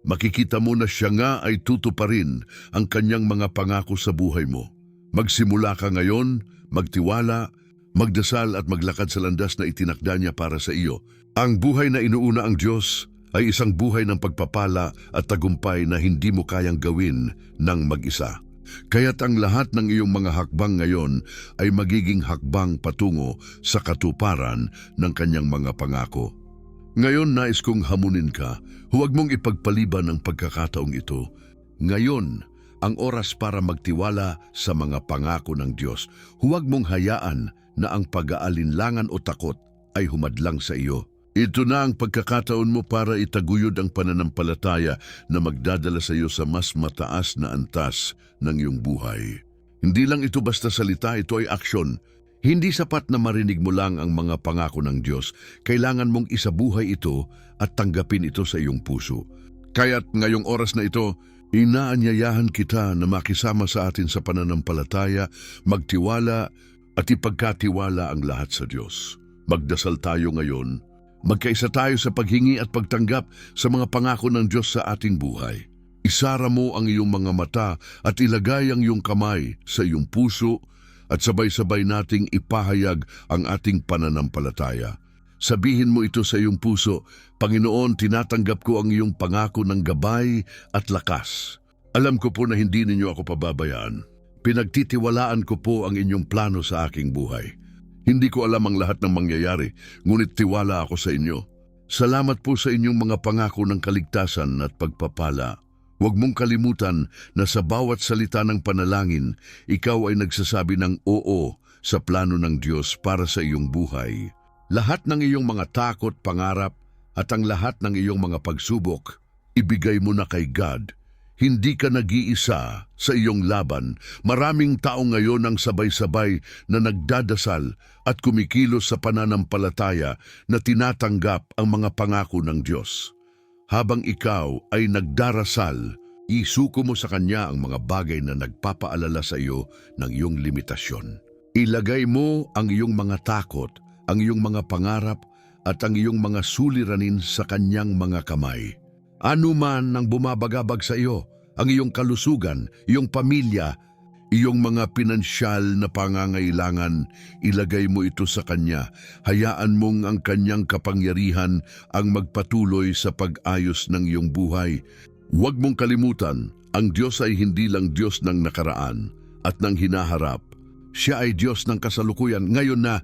makikita mo na siya nga ay tutuparin ang Kanyang mga pangako sa buhay mo. Magsimula ka ngayon, magtiwala, magdasal at maglakad sa landas na itinakda niya para sa iyo. Ang buhay na inuuna ang Diyos ay isang buhay ng pagpapala at tagumpay na hindi mo kayang gawin ng mag-isa. Kaya't ang lahat ng iyong mga hakbang ngayon ay magiging hakbang patungo sa katuparan ng Kanyang mga pangako. Ngayon nais kong hamunin ka, huwag mong ipagpaliban ang pagkakataong ito. Ngayon, ang oras para magtiwala sa mga pangako ng Diyos. Huwag mong hayaan na ang pag-aalinlangan o takot ay humadlang sa iyo. Ito na ang pagkakataon mo para itaguyod ang pananampalataya na magdadala sa iyo sa mas mataas na antas ng iyong buhay. Hindi lang ito basta salita, ito ay aksyon. Hindi sapat na marinig mo lang ang mga pangako ng Diyos. Kailangan mong isabuhay ito at tanggapin ito sa iyong puso. Kaya't ngayong oras na ito, inaanyayahan kita na makisama sa atin sa pananampalataya, magtiwala at ipagkatiwala ang lahat sa Diyos. Magdasal tayo ngayon. Magkaisa tayo sa paghingi at pagtanggap sa mga pangako ng Diyos sa ating buhay. Isara mo ang iyong mga mata at ilagay ang iyong kamay sa iyong puso at sabay-sabay nating ipahayag ang ating pananampalataya. Sabihin mo ito sa iyong puso, Panginoon, tinatanggap ko ang iyong pangako ng gabay at lakas. Alam ko po na hindi ninyo ako pababayaan. Pinagtitiwalaan ko po ang inyong plano sa aking buhay. Hindi ko alam ang lahat ng mangyayari, ngunit tiwala ako sa inyo. Salamat po sa inyong mga pangako ng kaligtasan at pagpapala. Huwag mong kalimutan na sa bawat salita ng panalangin, ikaw ay nagsasabi ng oo sa plano ng Diyos para sa iyong buhay. Lahat ng iyong mga takot, pangarap, at ang lahat ng iyong mga pagsubok, ibigay mo na kay God. Hindi ka nag-iisa sa iyong laban. Maraming tao ngayon ang sabay-sabay na nagdadasal at kumikilos sa pananampalataya na tinatanggap ang mga pangako ng Diyos. Habang ikaw ay nagdarasal, isuko mo sa Kanya ang mga bagay na nagpapaalala sa iyo ng iyong limitasyon. Ilagay mo ang iyong mga takot, ang iyong mga pangarap at ang iyong mga suliranin sa Kanyang mga kamay. Ano man ang bumabagabag sa iyo, ang iyong kalusugan, iyong pamilya, iyong mga pinansyal na pangangailangan, ilagay mo ito sa Kanya. Hayaan mong ang Kanyang kapangyarihan ang magpatuloy sa pag-ayos ng iyong buhay. Huwag mong kalimutan, ang Diyos ay hindi lang Diyos ng nakaraan at ng hinaharap. Siya ay Diyos ng kasalukuyan, ngayon na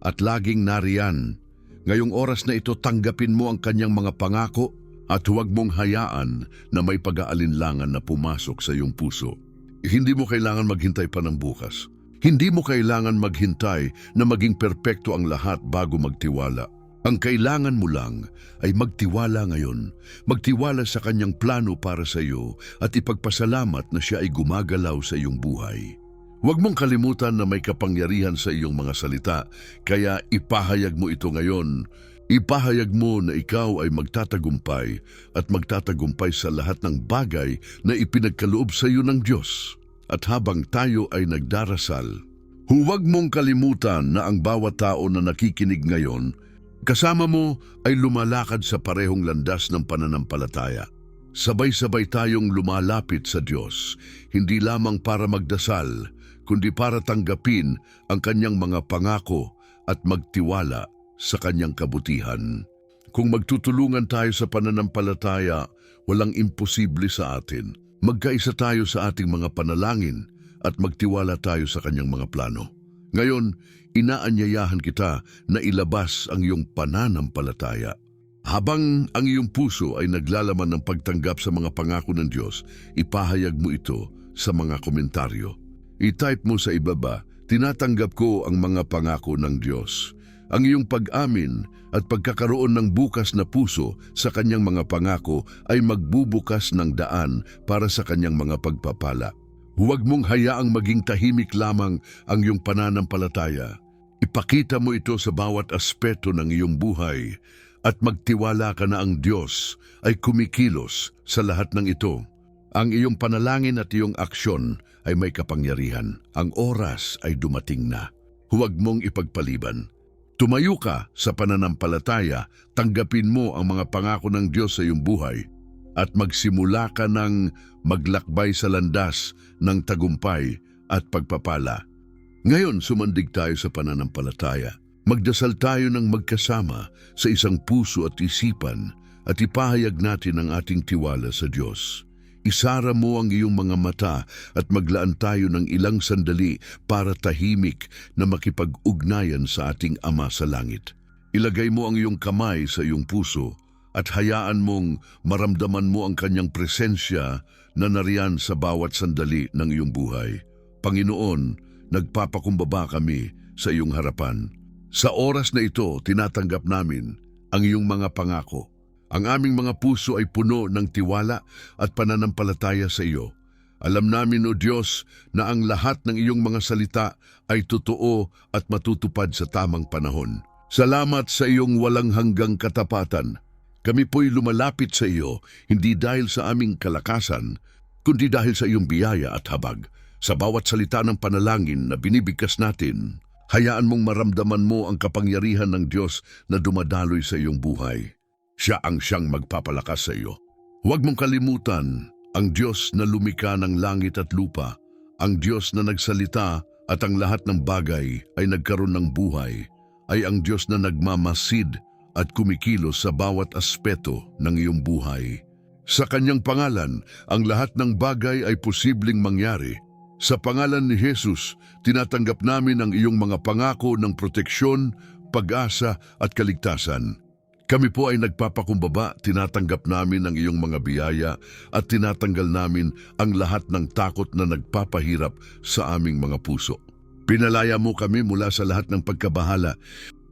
at laging nariyan. Ngayong oras na ito, tanggapin mo ang Kanyang mga pangako at huwag mong hayaan na may pag-aalinlangan na pumasok sa iyong puso. Hindi mo kailangan maghintay pa ng bukas. Hindi mo kailangan maghintay na maging perpekto ang lahat bago magtiwala. Ang kailangan mo lang ay magtiwala ngayon. Magtiwala sa Kanyang plano para sa iyo at ipagpasalamat na Siya ay gumagalaw sa iyong buhay. Huwag mong kalimutan na may kapangyarihan sa iyong mga salita, kaya ipahayag mo ito ngayon. Ipahayag mo na ikaw ay magtatagumpay at magtatagumpay sa lahat ng bagay na ipinagkaloob sa iyo ng Diyos. At habang tayo ay nagdarasal, huwag mong kalimutan na ang bawat tao na nakikinig ngayon, kasama mo ay lumalakad sa parehong landas ng pananampalataya. Sabay-sabay tayong lumalapit sa Diyos, hindi lamang para magdasal, kundi para tanggapin ang Kanyang mga pangako at magtiwala sa Kanyang kabutihan. Kung magtutulungan tayo sa pananampalataya, walang imposible sa atin. Magkaisa tayo sa ating mga panalangin at magtiwala tayo sa Kanyang mga plano. Ngayon, inaanyayahan kita na ilabas ang iyong pananampalataya. Habang ang iyong puso ay naglalaman ng pagtanggap sa mga pangako ng Diyos, ipahayag mo ito sa mga komentaryo. I-type mo sa ibaba, tinatanggap ko ang mga pangako ng Diyos. Ang iyong pag-amin at pagkakaroon ng bukas na puso sa Kanyang mga pangako ay magbubukas ng daan para sa Kanyang mga pagpapala. Huwag mong hayaang maging tahimik lamang ang iyong pananampalataya. Ipakita mo ito sa bawat aspeto ng iyong buhay at magtiwala ka na ang Diyos ay kumikilos sa lahat ng ito. Ang iyong panalangin at iyong aksyon ay may kapangyarihan. Ang oras ay dumating na. Huwag mong ipagpaliban. Tumayo ka sa pananampalataya, tanggapin mo ang mga pangako ng Diyos sa iyong buhay at magsimula ka ng maglakbay sa landas ng tagumpay at pagpapala. Ngayon, sumandig tayo sa pananampalataya. Magdasal tayo ng magkasama sa isang puso at isipan at ipahayag natin ang ating tiwala sa Diyos. Isara mo ang iyong mga mata at maglaan tayo ng ilang sandali para tahimik na makipag-ugnayan sa ating Ama sa Langit. Ilagay mo ang iyong kamay sa iyong puso at hayaan mong maramdaman mo ang Kanyang presensya na nariyan sa bawat sandali ng iyong buhay. Panginoon, nagpapakumbaba kami sa iyong harapan. Sa oras na ito, tinatanggap namin ang iyong mga pangako. Ang aming mga puso ay puno ng tiwala at pananampalataya sa iyo. Alam namin, O Diyos, na ang lahat ng iyong mga salita ay totoo at matutupad sa tamang panahon. Salamat sa iyong walang hanggang katapatan. Kami po'y lumalapit sa iyo, hindi dahil sa aming kalakasan, kundi dahil sa iyong biyaya at habag. Sa bawat salita ng panalangin na binibigkas natin, hayaan mong maramdaman mo ang kapangyarihan ng Diyos na dumadaloy sa iyong buhay. Siya ang siyang magpapalakas sa iyo. Huwag mong kalimutan ang Diyos na lumikha ng langit at lupa, ang Diyos na nagsalita at ang lahat ng bagay ay nagkaroon ng buhay, ay ang Diyos na nagmamasid at kumikilos sa bawat aspeto ng iyong buhay. Sa kanyang pangalan, ang lahat ng bagay ay posibleng mangyari. Sa pangalan ni Jesus, tinatanggap namin ang iyong mga pangako ng proteksyon, pag-asa at kaligtasan. Kami po ay nagpapakumbaba, tinatanggap namin ang iyong mga biyaya at tinatanggal namin ang lahat ng takot na nagpapahirap sa aming mga puso. Pinalaya mo kami mula sa lahat ng pagkabahala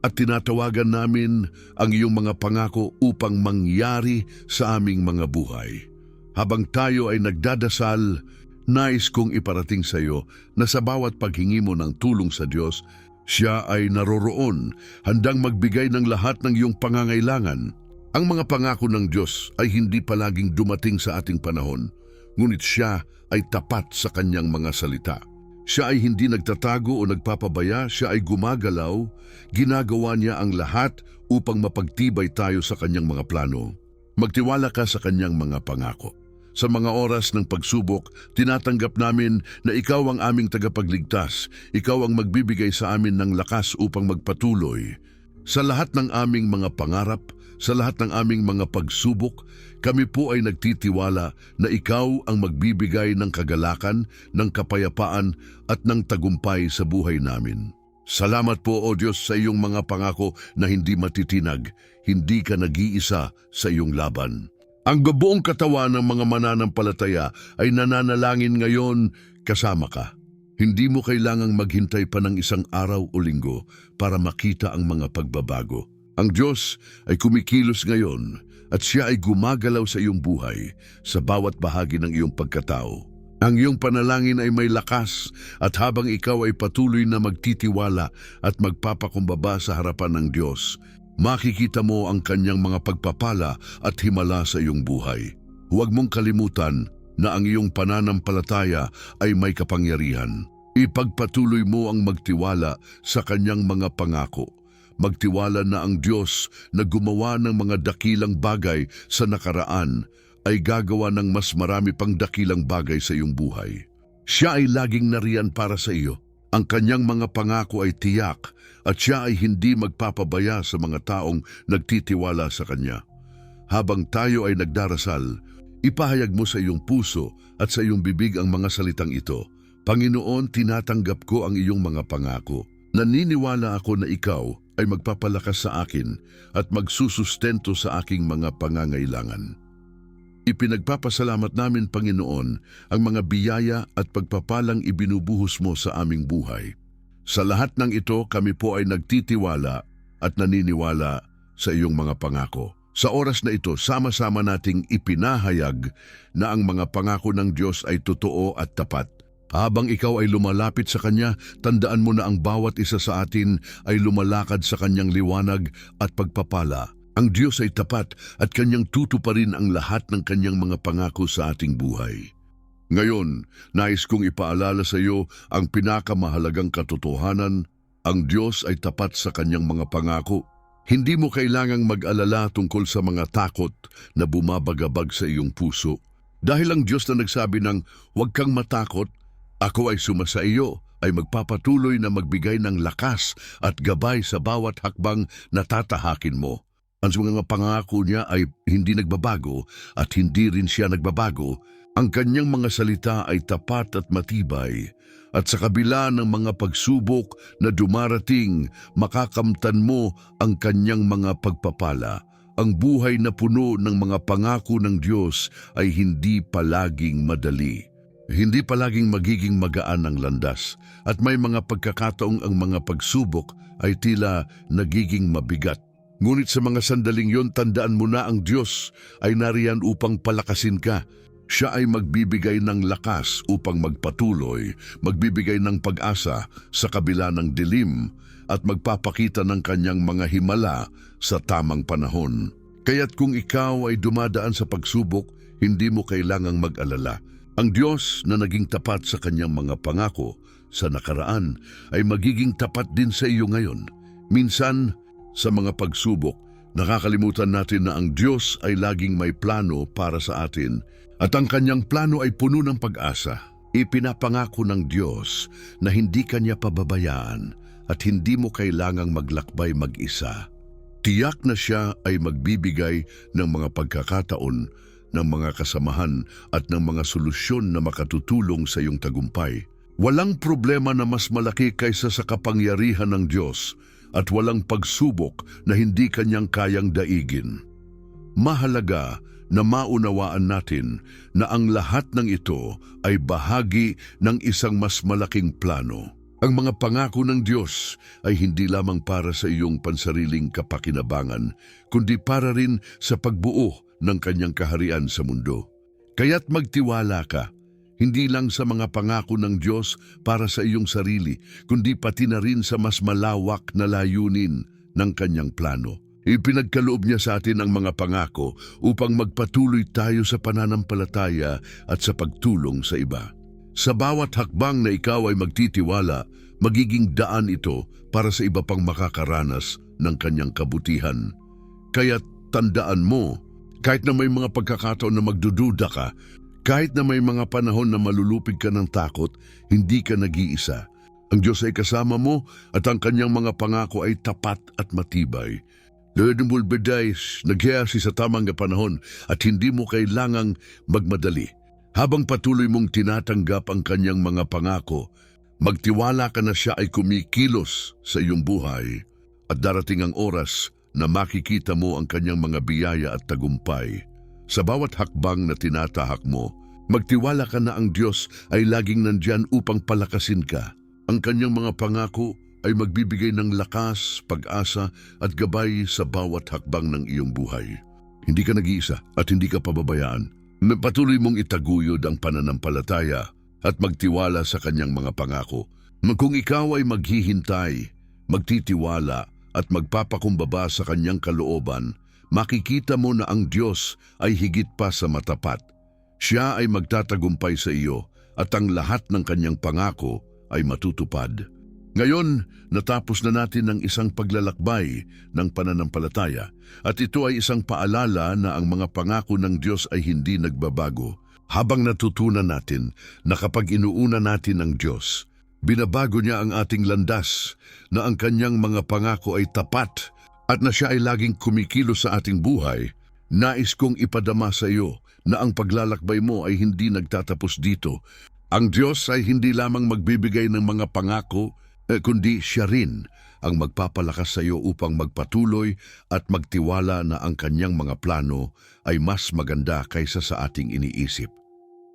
at tinatawagan namin ang iyong mga pangako upang mangyari sa aming mga buhay. Habang tayo ay nagdadasal, nais kong iparating sa iyo na sa bawat paghingi mo ng tulong sa Diyos, siya ay naroroon, handang magbigay ng lahat ng iyong pangangailangan. Ang mga pangako ng Diyos ay hindi palaging dumating sa ating panahon, ngunit siya ay tapat sa kanyang mga salita. Siya ay hindi nagtatago o nagpapabaya, siya ay gumagalaw, ginagawa niya ang lahat upang mapagtibay tayo sa kanyang mga plano. Magtiwala ka sa kanyang mga pangako. Sa mga oras ng pagsubok, tinatanggap namin na ikaw ang aming tagapagligtas. Ikaw ang magbibigay sa amin ng lakas upang magpatuloy. Sa lahat ng aming mga pangarap, sa lahat ng aming mga pagsubok, kami po ay nagtitiwala na ikaw ang magbibigay ng kagalakan, ng kapayapaan at ng tagumpay sa buhay namin. Salamat po, O Diyos, sa iyong mga pangako na hindi matitinag, hindi ka nag-iisa sa iyong laban. Ang buong katawan ng mga mananampalataya ay nananalangin ngayon kasama ka. Hindi mo kailangang maghintay pa ng isang araw o linggo para makita ang mga pagbabago. Ang Diyos ay kumikilos ngayon at siya ay gumagalaw sa iyong buhay sa bawat bahagi ng iyong pagkatao. Ang iyong panalangin ay may lakas at habang ikaw ay patuloy na magtitiwala at magpapakumbaba sa harapan ng Diyos, makikita mo ang kanyang mga pagpapala at himala sa iyong buhay. Huwag mong kalimutan na ang iyong pananampalataya ay may kapangyarihan. Ipagpatuloy mo ang magtiwala sa kanyang mga pangako. Magtiwala na ang Diyos na gumawa ng mga dakilang bagay sa nakaraan ay gagawa ng mas marami pang dakilang bagay sa iyong buhay. Siya ay laging nariyan para sa iyo. Ang kanyang mga pangako ay tiyak at siya ay hindi magpapabaya sa mga taong nagtitiwala sa kanya. Habang tayo ay nagdarasal, ipahayag mo sa iyong puso at sa iyong bibig ang mga salitang ito. Panginoon, tinatanggap ko ang iyong mga pangako. Naniniwala ako na ikaw ay magpapalakas sa akin at magsusustento sa aking mga pangangailangan. Ipinagpapasalamat namin, Panginoon, ang mga biyaya at pagpapalang ibinubuhos mo sa aming buhay. Sa lahat ng ito, kami po ay nagtitiwala at naniniwala sa iyong mga pangako. Sa oras na ito, sama-sama nating ipinahayag na ang mga pangako ng Diyos ay totoo at tapat. Habang ikaw ay lumalapit sa Kanya, tandaan mo na ang bawat isa sa atin ay lumalakad sa Kanyang liwanag at pagpapala. Ang Diyos ay tapat at Kanyang tutuparin ang lahat ng Kanyang mga pangako sa ating buhay. Ngayon, nais kong ipaalala sa iyo ang pinakamahalagang katotohanan. Ang Diyos ay tapat sa Kanyang mga pangako. Hindi mo kailangang mag-alala tungkol sa mga takot na bumabagabag sa iyong puso. Dahil ang Diyos na nagsabi ng, "Huwag kang matakot, ako ay sumasa iyo," ay magpapatuloy na magbigay ng lakas at gabay sa bawat hakbang na tatahakin mo. Ang mga pangako niya ay hindi nagbabago at hindi rin siya nagbabago. Ang kanyang mga salita ay tapat at matibay. At sa kabila ng mga pagsubok na dumarating, makakamtan mo ang kanyang mga pagpapala. Ang buhay na puno ng mga pangako ng Diyos ay hindi palaging madali. Hindi palaging magiging magaan ang landas. At may mga pagkakataong ang mga pagsubok ay tila nagiging mabigat. Ngunit sa mga sandaling yon, tandaan mo na ang Diyos ay nariyan upang palakasin ka. Siya ay magbibigay ng lakas upang magpatuloy, magbibigay ng pag-asa sa kabila ng dilim, at magpapakita ng kanyang mga himala sa tamang panahon. Kaya't kung ikaw ay dumadaan sa pagsubok, hindi mo kailangang mag-alala. Ang Diyos na naging tapat sa kanyang mga pangako sa nakaraan ay magiging tapat din sa iyo ngayon. Minsan, sa mga pagsubok, nakakalimutan natin na ang Diyos ay laging may plano para sa atin at ang kanyang plano ay puno ng pag-asa. Ipinapangako ng Diyos na hindi kanya pababayaan at hindi mo kailangang maglakbay mag-isa. Tiyak na siya ay magbibigay ng mga pagkakataon, ng mga kasamahan at ng mga solusyon na makatutulong sa iyong tagumpay. Walang problema na mas malaki kaysa sa kapangyarihan ng Diyos at walang pagsubok na hindi kanyang kayang daigin. Mahalaga na maunawaan natin na ang lahat ng ito ay bahagi ng isang mas malaking plano. Ang mga pangako ng Diyos ay hindi lamang para sa iyong pansariling kapakinabangan, kundi para rin sa pagbuo ng kanyang kaharian sa mundo. Kaya't magtiwala ka, hindi lang sa mga pangako ng Diyos para sa iyong sarili, kundi pati na rin sa mas malawak na layunin ng kanyang plano. Ipinagkaloob niya sa atin ang mga pangako upang magpatuloy tayo sa pananampalataya at sa pagtulong sa iba. Sa bawat hakbang na ikaw ay magtitiwala, magiging daan ito para sa iba pang makakaranas ng kanyang kabutihan. Kaya't tandaan mo, kahit na may mga pagkakataon na magdududa ka, kahit na may mga panahon na malulupig ka ng takot, hindi ka nag-iisa. Ang Diyos ay kasama mo at ang kanyang mga pangako ay tapat at matibay. Lord Mulbedays, nagyayasi sa tamang panahon at hindi mo kailangang magmadali. Habang patuloy mong tinatanggap ang kanyang mga pangako, magtiwala ka na siya ay kumikilos sa iyong buhay at darating ang oras na makikita mo ang kanyang mga biyaya at tagumpay. Sa bawat hakbang na tinatahak mo, magtiwala ka na ang Diyos ay laging nandyan upang palakasin ka. Ang kanyang mga pangako ay magbibigay ng lakas, pag-asa at gabay sa bawat hakbang ng iyong buhay. Hindi ka nag-iisa at hindi ka pababayaan. Patuloy mong itaguyod ang pananampalataya at magtiwala sa kanyang mga pangako. Kung ikaw ay maghihintay, magtitiwala at magpapakumbaba sa kanyang kalooban, makikita mo na ang Diyos ay higit pa sa matapat. Siya ay magtatagumpay sa iyo at ang lahat ng kanyang pangako ay matutupad. Ngayon, natapos na natin ang isang paglalakbay ng pananampalataya at ito ay isang paalala na ang mga pangako ng Diyos ay hindi nagbabago. Habang natutunan natin na kapag inuuna natin ang Diyos, binabago niya ang ating landas, na ang kanyang mga pangako ay tapat at na siya ay laging kumikilos sa ating buhay, nais kong ipadama sa iyo na ang paglalakbay mo ay hindi nagtatapos dito. Ang Diyos ay hindi lamang magbibigay ng mga pangako, kundi siya rin ang magpapalakas sa iyo upang magpatuloy at magtiwala na ang kanyang mga plano ay mas maganda kaysa sa ating iniisip.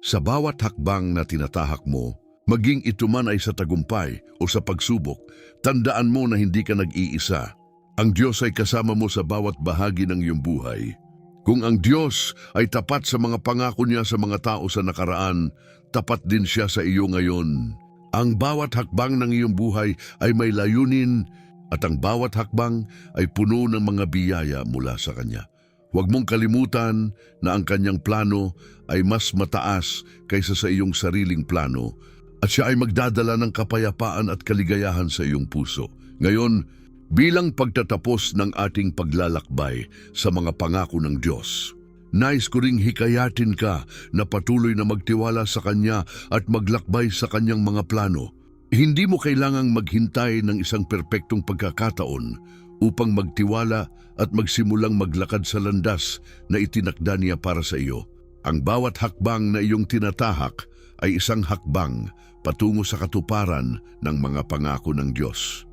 Sa bawat hakbang na tinatahak mo, maging ito man ay sa tagumpay o sa pagsubok, tandaan mo na hindi ka nag-iisa. Ang Diyos ay kasama mo sa bawat bahagi ng iyong buhay. Kung ang Diyos ay tapat sa mga pangako niya sa mga tao sa nakaraan, tapat din siya sa iyo ngayon. Ang bawat hakbang ng iyong buhay ay may layunin at ang bawat hakbang ay puno ng mga biyaya mula sa Kanya. Huwag mong kalimutan na ang Kanyang plano ay mas mataas kaysa sa iyong sariling plano at siya ay magdadala ng kapayapaan at kaligayahan sa iyong puso. Ngayon, bilang pagtatapos ng ating paglalakbay sa mga pangako ng Diyos, nais ko ring hikayatin ka na patuloy na magtiwala sa Kanya at maglakbay sa Kanyang mga plano. Hindi mo kailangang maghintay ng isang perpektong pagkakataon upang magtiwala at magsimulang maglakad sa landas na itinakda niya para sa iyo. Ang bawat hakbang na iyong tinatahak ay isang hakbang patungo sa katuparan ng mga pangako ng Diyos.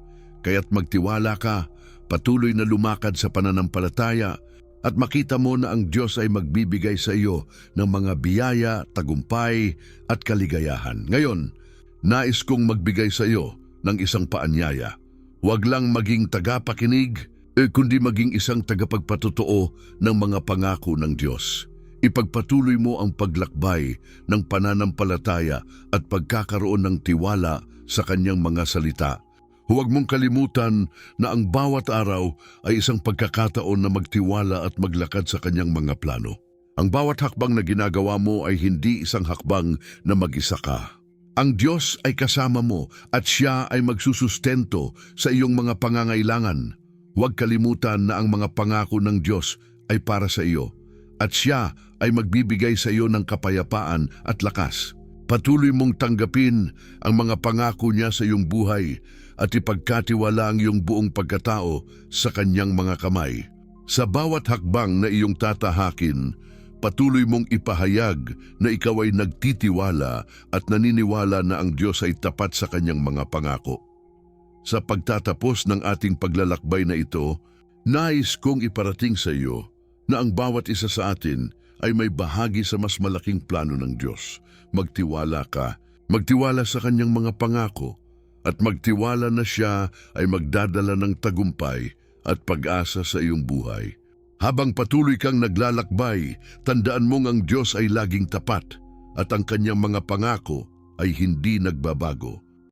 Kaya't magtiwala ka, patuloy na lumakad sa pananampalataya at makita mo na ang Diyos ay magbibigay sa iyo ng mga biyaya, tagumpay at kaligayahan. Ngayon, nais kong magbigay sa iyo ng isang paanyaya. Huwag lang maging tagapakinig, kundi maging isang tagapagpatotoo ng mga pangako ng Diyos. Ipagpatuloy mo ang paglakbay ng pananampalataya at pagkakaroon ng tiwala sa kanyang mga salita. Huwag mong kalimutan na ang bawat araw ay isang pagkakataon na magtiwala at maglakad sa kanyang mga plano. Ang bawat hakbang na ginagawa mo ay hindi isang hakbang na mag-isa ka. Ang Diyos ay kasama mo at Siya ay magsusustento sa iyong mga pangangailangan. Huwag kalimutan na ang mga pangako ng Diyos ay para sa iyo at Siya ay magbibigay sa iyo ng kapayapaan at lakas. Patuloy mong tanggapin ang mga pangako niya sa iyong buhay at ipagkatiwala ang iyong buong pagkatao sa kanyang mga kamay. Sa bawat hakbang na iyong tatahakin, patuloy mong ipahayag na ikaw ay nagtitiwala at naniniwala na ang Diyos ay tapat sa kanyang mga pangako. Sa pagtatapos ng ating paglalakbay na ito, nais kong iparating sa iyo na ang bawat isa sa atin ay may bahagi sa mas malaking plano ng Diyos. Magtiwala ka, magtiwala sa kanyang mga pangako, at magtiwala na Siya ay magdadala ng tagumpay at pag-asa sa iyong buhay. Habang patuloy kang naglalakbay, tandaan mong ang Diyos ay laging tapat at ang kanyang mga pangako ay hindi nagbabago.